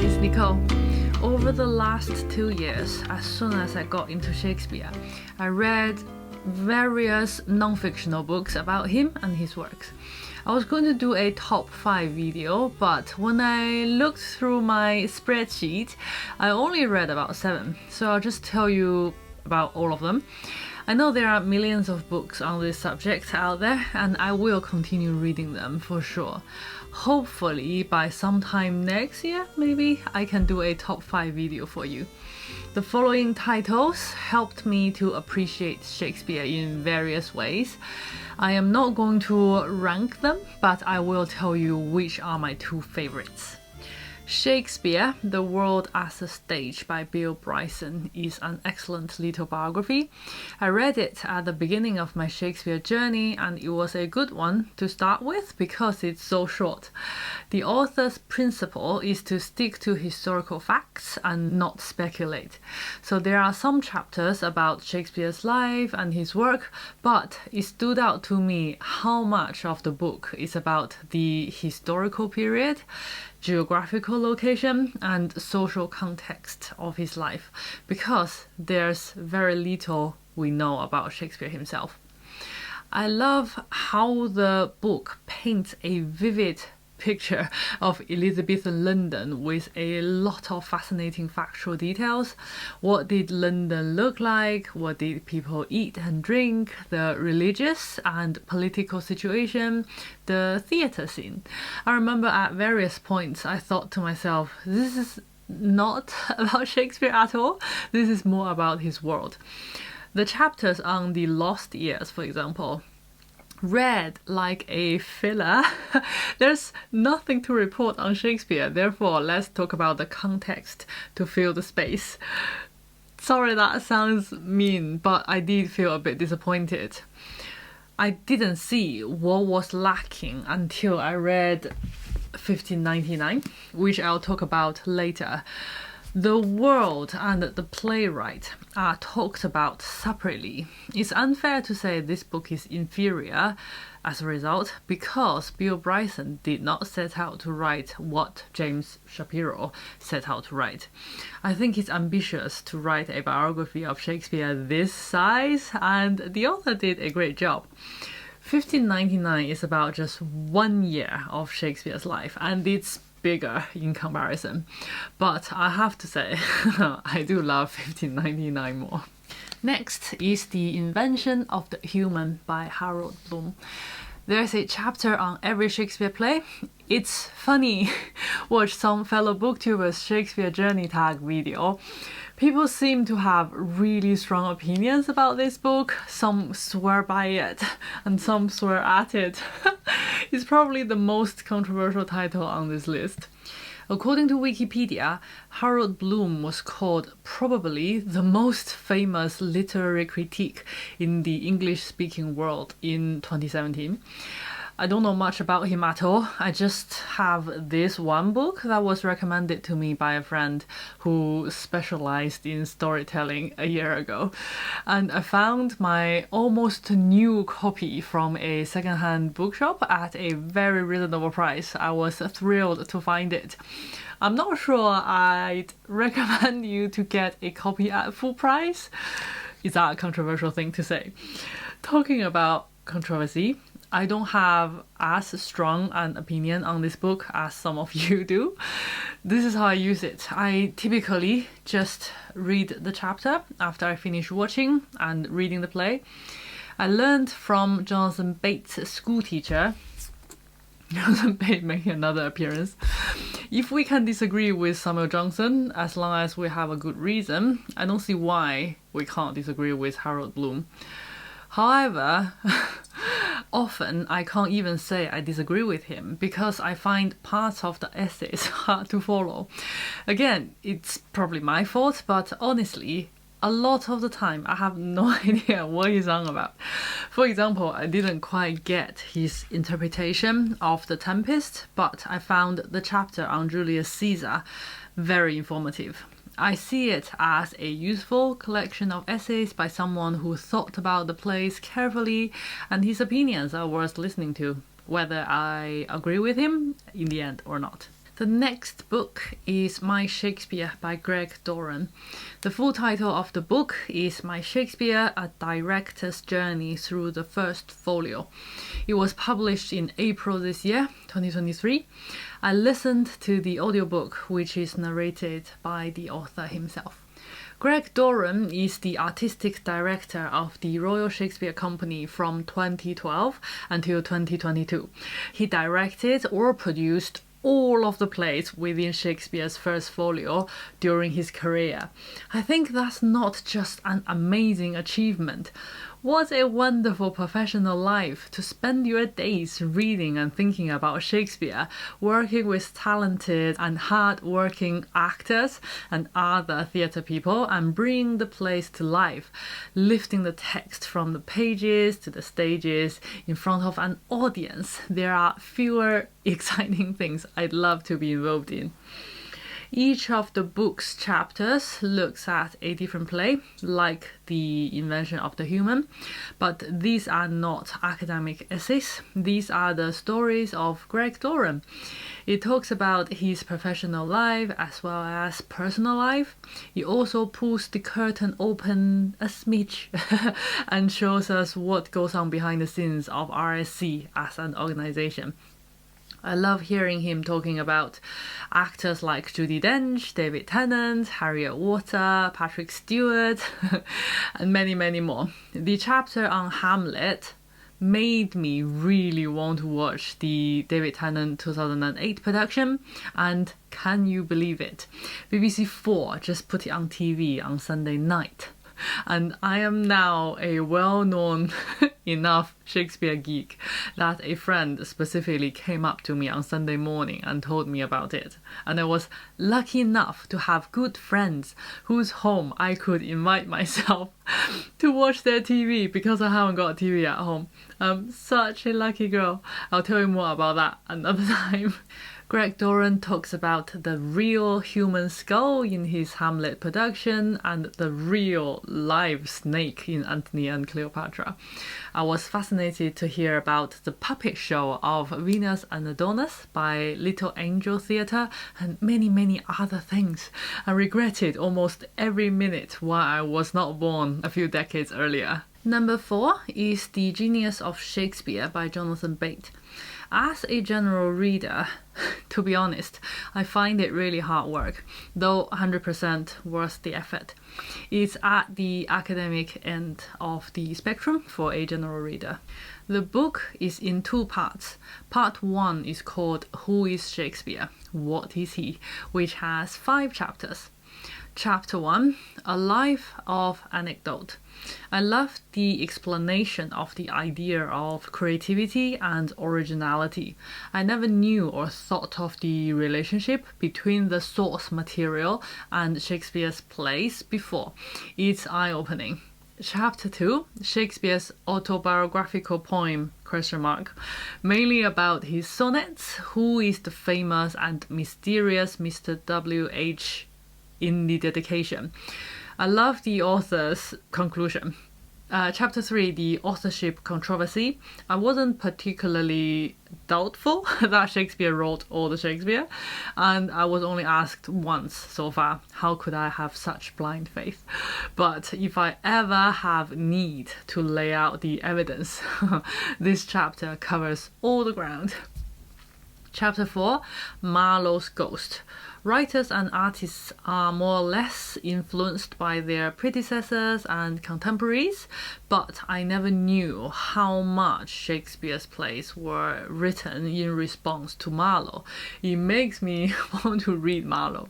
it's Nicole. Over the last 2 years, as soon as I got into Shakespeare, I read various non-fictional books about him and his works. I was going to do a top 5 video, but when I looked through my spreadsheet, I only read about 7, so I'll just tell you about all of them. I know there are millions of books on this subject out there, and I will continue reading them for sure. Hopefully by sometime next year, maybe, I can do a top 5 video for you. The following titles helped me to appreciate Shakespeare in various ways. I am not going to rank them, but I will tell you which are my 2 favorites. Shakespeare, The World as a Stage by Bryson is an excellent little biography. I read it at the beginning of my Shakespeare journey, and it was a good one to start with because it's so short. The author's principle is to stick to historical facts and not speculate. So there are some chapters about Shakespeare's life and his work, but it stood out to me how much of the book is about the historical period, geographical location, and social context of his life, because there's very little we know about Shakespeare himself. I love how the book paints a vivid picture of Elizabethan London with a lot of fascinating factual details. What did London look like? What did people eat and drink? The religious and political situation, the theatre scene. I remember at various points I thought to myself, this is not about Shakespeare at all. This is more about his world. The chapters on the lost years, for example, read like a filler. There's nothing to report on Shakespeare, therefore let's talk about the context to fill the space. Sorry that sounds mean, but I did feel a bit disappointed. I didn't see what was lacking until I read 1599, which I'll talk about later. The world and the playwright are talked about separately. It's unfair to say this book is inferior as a result, because Bryson did not set out to write what James Shapiro set out to write. I think it's ambitious to write a biography of Shakespeare this size, and the author did a great job. 1599 is about just 1 year of Shakespeare's life, and it's bigger in comparison. But I have to say, I do love 1599 more. Next is The Invention of the Human by Harold Bloom. There's a chapter on every Shakespeare play. It's funny. Watch some fellow booktubers' Shakespeare journey tag video. People seem to have really strong opinions about this book. Some swear by it, and some swear at it. It's probably the most controversial title on this list. According to Wikipedia, Harold Bloom was called probably the most famous literary critic in the English-speaking world in 2017. I don't know much about him at all. I just have this one book that was recommended to me by a friend who specialized in storytelling a year ago. And I found my almost new copy from a secondhand bookshop at a very reasonable price. I was thrilled to find it. I'm not sure I'd recommend you to get a copy at full price. Is that a controversial thing to say? Talking about controversy, I don't have as strong an opinion on this book as some of you do. This is how I use it. I typically just read the chapter after I finish watching and reading the play. I learned from Jonathan Bate's school teacher, Jonathan Bate making another appearance. If we can disagree with Samuel Johnson, as long as we have a good reason, I don't see why we can't disagree with Harold Bloom. However, often I can't even say I disagree with him because I find parts of the essays hard to follow. Again, it's probably my fault, but honestly, a lot of the time I have no idea what he's on about. For example, I didn't quite get his interpretation of The Tempest, but I found the chapter on Julius Caesar very informative. I see it as a useful collection of essays by someone who thought about the plays carefully, and his opinions are worth listening to, whether I agree with him in the end or not. The next book is My Shakespeare by Greg Doran. The full title of the book is My Shakespeare, A Director's Journey Through the First Folio. It was published in April this year, 2023. I listened to the audiobook, which is narrated by the author himself. Greg Doran is the artistic director of the Royal Shakespeare Company from 2012 until 2022. He directed or produced all of the plays within Shakespeare's first folio during his career. I think that's not just an amazing achievement. What a wonderful professional life to spend your days reading and thinking about Shakespeare, working with talented and hard-working actors and other theatre people and bringing the plays to life, lifting the text from the pages to the stages in front of an audience. There are fewer exciting things I'd love to be involved in. Each of the book's chapters looks at a different play, like The Invention of the Human, but these are not academic essays. These are the stories of Greg Doran. It talks about his professional life as well as personal life. It also pulls the curtain open a smidge and shows us what goes on behind the scenes of RSC as an organization. I love hearing him talking about actors like Judi Dench, David Tennant, Harriet Walter, Patrick Stewart, and many, many more. The chapter on Hamlet made me really want to watch the David Tennant 2008 production, and can you believe it? BBC 4 just put it on TV on Sunday night. And I am now a well-known enough Shakespeare geek that a friend specifically came up to me on Sunday morning and told me about it. And I was lucky enough to have good friends whose home I could invite myself to watch their TV because I haven't got a TV at home. I'm such a lucky girl. I'll tell you more about that another time. Greg Doran talks about the real human skull in his Hamlet production and the real live snake in Antony and Cleopatra. I was fascinated to hear about the puppet show of Venus and Adonis by Little Angel Theatre and many, many other things. I regretted almost every minute why I was not born a few decades earlier. Number 4 is The Genius of Shakespeare by Jonathan Bate. As a general reader, to be honest, I find it really hard work, though 100% worth the effort. It's at the academic end of the spectrum for a general reader. The book is in 2 parts. Part 1 is called Who is Shakespeare? What is he? Which has 5 chapters. Chapter 1, A Life of Anecdote. I loved the explanation of the idea of creativity and originality. I never knew or thought of the relationship between the source material and Shakespeare's plays before. It's eye-opening. Chapter 2, Shakespeare's autobiographical poem, ? Mainly about his sonnets, who is the famous and mysterious Mr. W.H. in the dedication. I love the author's conclusion. Chapter 3, the authorship controversy. I wasn't particularly doubtful that Shakespeare wrote all the Shakespeare, and I was only asked once so far, how could I have such blind faith? But if I ever have need to lay out the evidence, this chapter covers all the ground. Chapter 4, Marlowe's Ghost. Writers and artists are more or less influenced by their predecessors and contemporaries, but I never knew how much Shakespeare's plays were written in response to Marlowe. It makes me want to read Marlowe.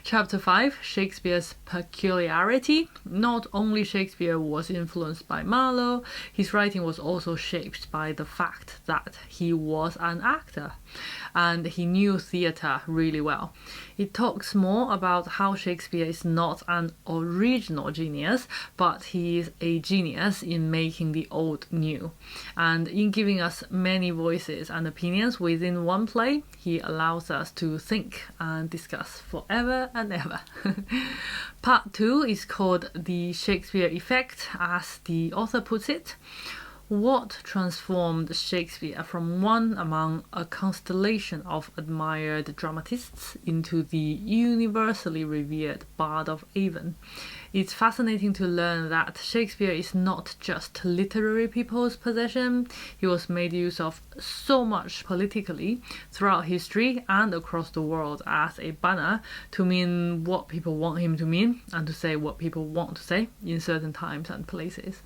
Chapter 5, Shakespeare's peculiarity. Not only Shakespeare was influenced by Marlowe, his writing was also shaped by the fact that he was an actor and he knew theatre really well. It talks more about how Shakespeare is not an original genius, but he is a genius in making the old new. And in giving us many voices and opinions within one play, he allows us to think and discuss forever and ever. Part 2 is called The Shakespeare Effect, as the author puts it. What transformed Shakespeare from one among a constellation of admired dramatists into the universally revered Bard of Avon? It's fascinating to learn that Shakespeare is not just literary people's possession. He was made use of so much politically throughout history and across the world as a banner to mean what people want him to mean and to say what people want to say in certain times and places.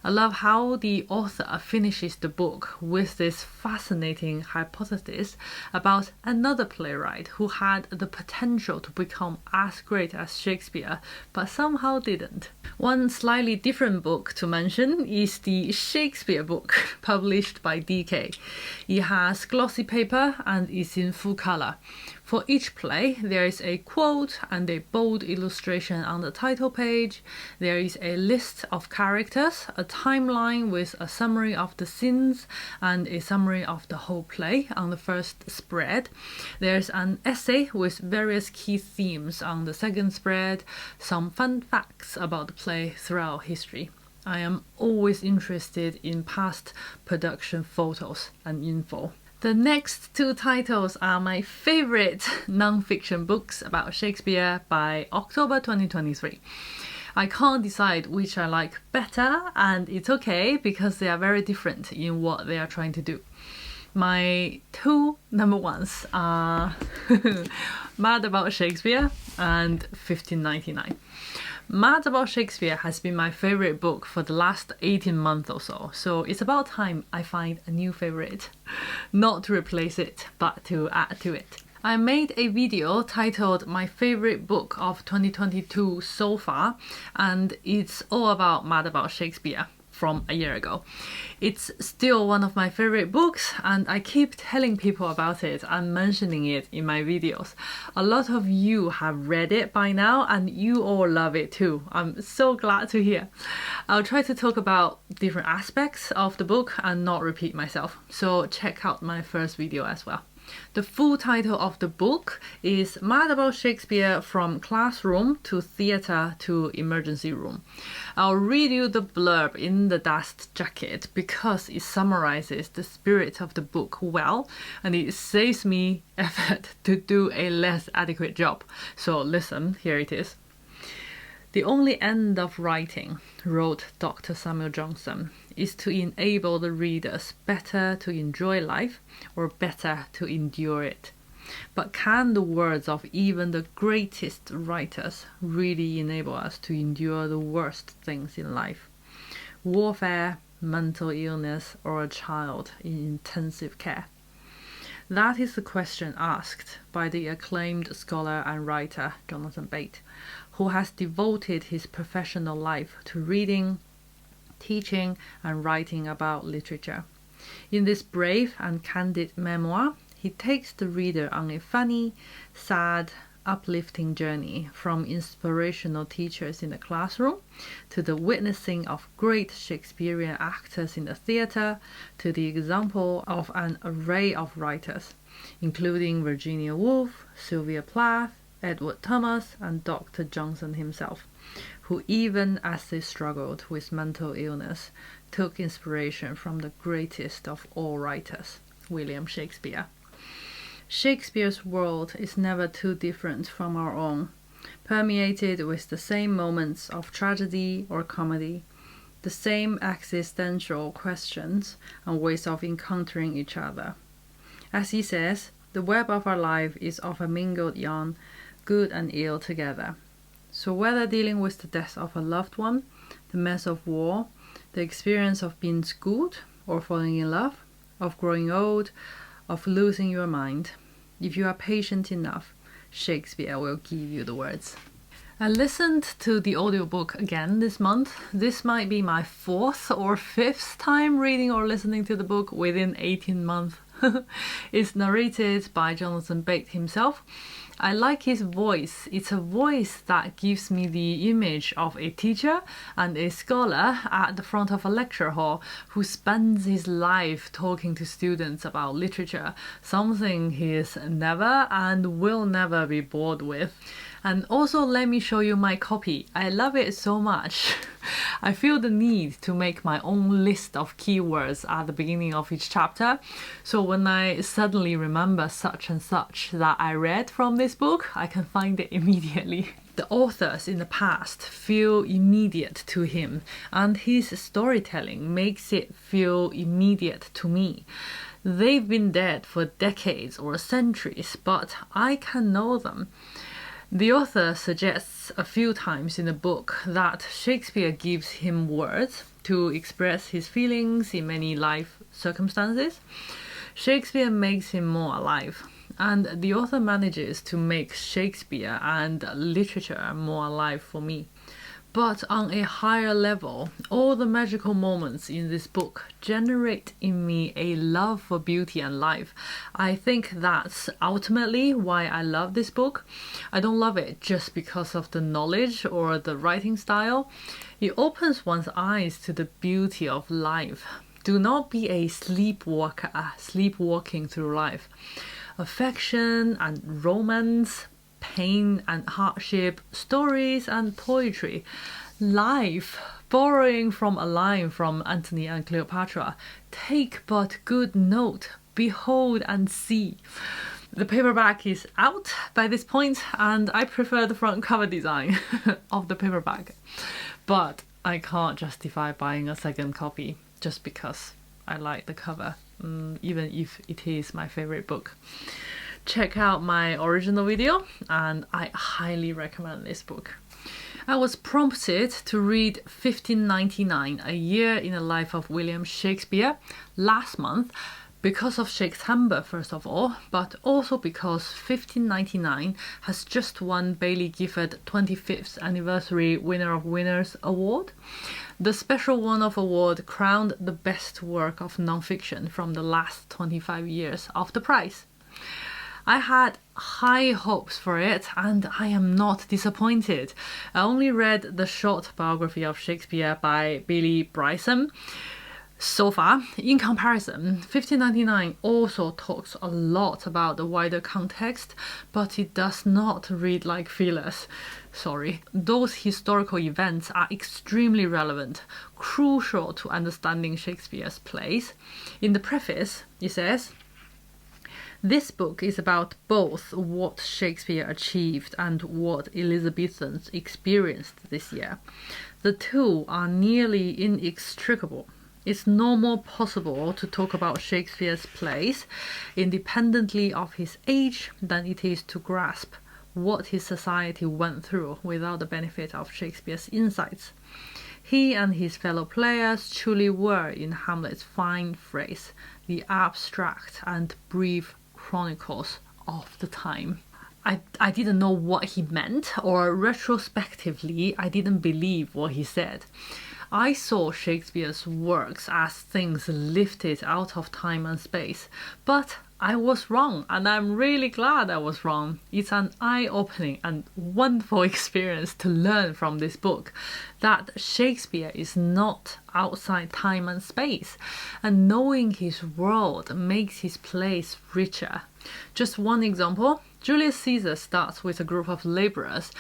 I love how the author finishes the book with this fascinating hypothesis about another playwright who had the potential to become as great as Shakespeare, but somehow didn't. One slightly different book to mention is the Shakespeare book, published by DK. It has glossy paper and is in full color. For each play, there is a quote and a bold illustration on the title page. There is a list of characters, a timeline with a summary of the scenes, and a summary of the whole play on the first spread. There's an essay with various key themes on the second spread, some fun facts about the play throughout history. I am always interested in past production photos and info. The next two titles are my favorite non-fiction books about Shakespeare by October 2023. I can't decide which I like better, and it's okay because they are very different in what they are trying to do. My two number ones are Mad About Shakespeare and 1599. Mad About Shakespeare has been my favorite book for the last 18 months or so it's about time I find a new favorite. Not to replace it, but to add to it. I made a video titled My Favorite Book of 2022 so far, and it's all about Mad About Shakespeare from a year ago. It's still one of my favorite books, and I keep telling people about it and mentioning it in my videos. A lot of you have read it by now, and you all love it too. I'm so glad to hear. I'll try to talk about different aspects of the book and not repeat myself, so check out my first video as well. The full title of the book is Mad About Shakespeare from Classroom to Theatre to Emergency Room. I'll read you the blurb in the dust jacket because it summarizes the spirit of the book well, and it saves me effort to do a less adequate job. So listen, here it is. The only end of writing, wrote Dr. Samuel Johnson, is to enable the readers better to enjoy life or better to endure it. But can the words of even the greatest writers really enable us to endure the worst things in life? Warfare, mental illness, or a child in intensive care? That is the question asked by the acclaimed scholar and writer Jonathan Bate, who has devoted his professional life to reading, teaching, and writing about literature. In this brave and candid memoir, he takes the reader on a funny, sad, uplifting journey from inspirational teachers in the classroom to the witnessing of great Shakespearean actors in the theatre to the example of an array of writers, including Virginia Woolf, Sylvia Plath, Edward Thomas, and Dr. Johnson himself, who even as they struggled with mental illness, took inspiration from the greatest of all writers, William Shakespeare. Shakespeare's world is never too different from our own, permeated with the same moments of tragedy or comedy, the same existential questions and ways of encountering each other. As he says, the web of our life is of a mingled yarn, good and ill together. So whether dealing with the death of a loved one, the mess of war, the experience of being schooled or falling in love, of growing old, of losing your mind, if you are patient enough, Shakespeare will give you the words. I listened to the audiobook again this month. This might be my 4th or 5th time reading or listening to the book within 18 months. It's narrated by Jonathan Bate himself. I like his voice. It's a voice that gives me the image of a teacher and a scholar at the front of a lecture hall who spends his life talking to students about literature, something he is never and will never be bored with. And also let me show you my copy. I love it so much. I feel the need to make my own list of keywords at the beginning of each chapter. So when I suddenly remember such and such that I read from this book, I can find it immediately. The authors in the past feel immediate to him, and his storytelling makes it feel immediate to me. They've been dead for decades or centuries, but I can know them. The author suggests a few times in the book that Shakespeare gives him words to express his feelings in many life circumstances. Shakespeare makes him more alive, and the author manages to make Shakespeare and literature more alive for me. But on a higher level, all the magical moments in this book generate in me a love for beauty and life. I think that's ultimately why I love this book. I don't love it just because of the knowledge or the writing style. It opens one's eyes to the beauty of life. Do not be a sleepwalker, sleepwalking through life. Affection and romance, pain and hardship, stories and poetry, life, borrowing from a line from Antony and Cleopatra, take but good note, behold and see. The paperback is out by this point, and I prefer the front cover design of the paperback, but I can't justify buying a second copy just because I like the cover, even if it is my favorite book. Check out my original video, and I highly recommend this book. I was prompted to read 1599, A Year in the Life of William Shakespeare, last month because of Shakespeare first of all, but also because 1599 has just won Baillie Gifford 25th Anniversary Winner of Winners Award. The special one-off award crowned the best work of non-fiction from the last 25 years of the prize. I had high hopes for it, and I am not disappointed. I only read the short biography of Shakespeare by Bryson. So far, in comparison, 1599 also talks a lot about the wider context, but it does not read like fillers. Sorry. Those historical events are extremely relevant, crucial to understanding Shakespeare's plays. In the preface, it says, "This book is about both what Shakespeare achieved and what Elizabethans experienced this year. The two are nearly inextricable. It's no more possible to talk about Shakespeare's plays independently of his age than it is to grasp what his society went through without the benefit of Shakespeare's insights. He and his fellow players truly were, in Hamlet's fine phrase, the abstract and brief chronicles of the time." I didn't know what he meant, or retrospectively, I didn't believe what he said. I saw Shakespeare's works as things lifted out of time and space, but I was wrong, and I'm really glad I was wrong. It's an eye-opening and wonderful experience to learn from this book that Shakespeare is not outside time and space, and knowing his world makes his plays richer. Just one example, Julius Caesar starts with a group of laborers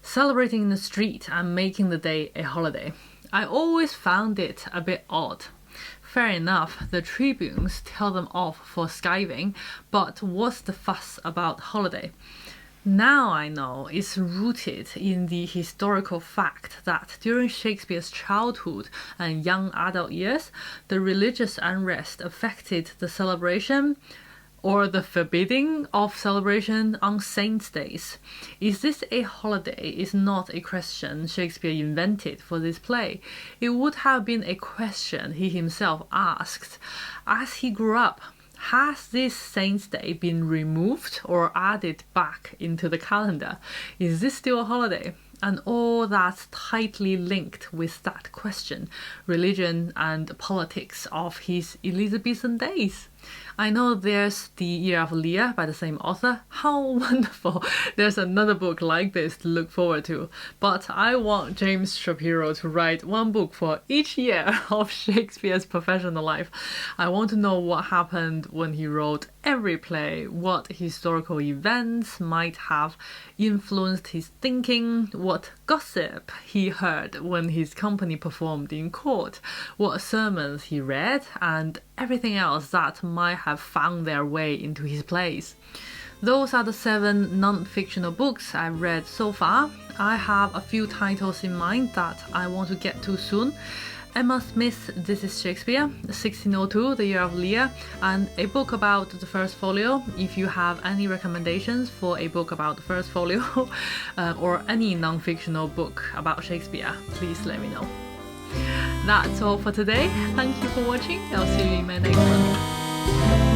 celebrating in the street and making the day a holiday. I always found it a bit odd. Fair enough, the tribunes tell them off for skiving, but what's the fuss about holiday? Now I know it's rooted in the historical fact that during Shakespeare's childhood and young adult years, the religious unrest affected the celebration or the forbidding of celebration on saints' days. Is this a holiday is not a question Shakespeare invented for this play. It would have been a question he himself asked as he grew up. Has this saints' day been removed or added back into the calendar? Is this still a holiday? And all that's tightly linked with that question, religion and politics of his Elizabethan days. I know there's The Year of Leah by the same author. How wonderful! There's another book like this to look forward to. But I want James Shapiro to write one book for each year of Shakespeare's professional life. I want to know what happened when he wrote every play, what historical events might have influenced his thinking, what gossip he heard when his company performed in court, what sermons he read, and everything else that might have found their way into his plays. Those are the 7 non-fictional books I've read so far. I have a few titles in mind that I want to get to soon. Emma Smith's This is Shakespeare, 1602, The Year of Leah, and a book about the first folio. If you have any recommendations for a book about the first folio or any non-fictional book about Shakespeare, please let me know. That's all for today. Thank you for watching. I'll see you in my next one.